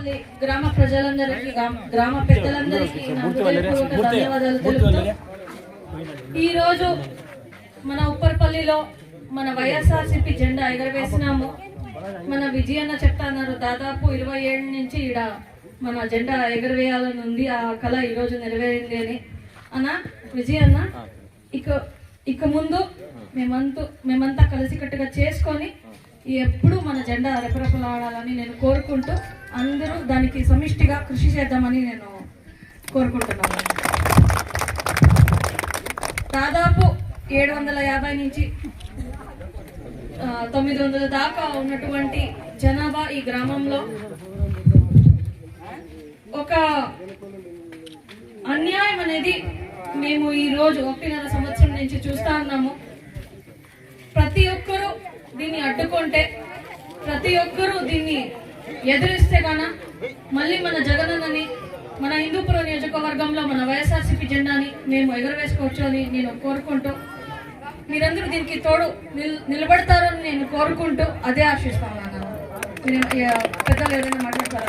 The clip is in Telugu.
ఉప్పరపల్లి గ్రామ ప్రజలందరికీ గ్రామ పెద్దలందరికీ నా హృదయపూర్వక ధన్యవాదాలు తెలుపుతూ ఈరోజు మన ఉప్పరపల్లిలో మన వైఎస్ఆర్సీపీ జెండా ఎగరవేసినాము. మన విజయన్న చెప్తున్నారు దాదాపు 20 ఏళ్ళ నుంచి ఈడ మన జెండా ఎగరవేయాలని ఉంది, ఆ కళ ఈరోజు నెరవేరింది అని. అన్న విజయన్న ఇక ముందు మేమంతా కలిసికట్టుగా చేసుకొని ఎప్పుడు మన జెండా రెపరెపలాడాలని నేను కోరుకుంటూ అందరూ దానికి సమిష్టిగా కృషి చేద్దామని నేను కోరుకుంటున్నాను. దాదాపు 750 నుంచి 900 దాకా ఉన్నటువంటి జనాభా ఈ గ్రామంలో ఒక అన్యాయం అనేది మేము ఈ రోజు 1.5 సంవత్సరం నుంచి చూస్తా ఉన్నాము. ప్రతి ఒక్కరూ దీన్ని అడ్డుకుంటే, ప్రతి ఒక్కరూ దీన్ని ఎదిరిస్తే గాన మళ్ళీ మన జగనన్నని మన హిందూపురం నియోజకవర్గంలో మన వైఎస్ఆర్సీపీ జెండాని మేము ఎగరవేసుకోవచ్చు అని నేను కోరుకుంటూ, మీరందరూ దీనికి తోడు నిలబడతారని నేను కోరుకుంటూ అదే ఆశిస్తాను. పెద్దలు ఎవరైనా మాట్లాడతారు.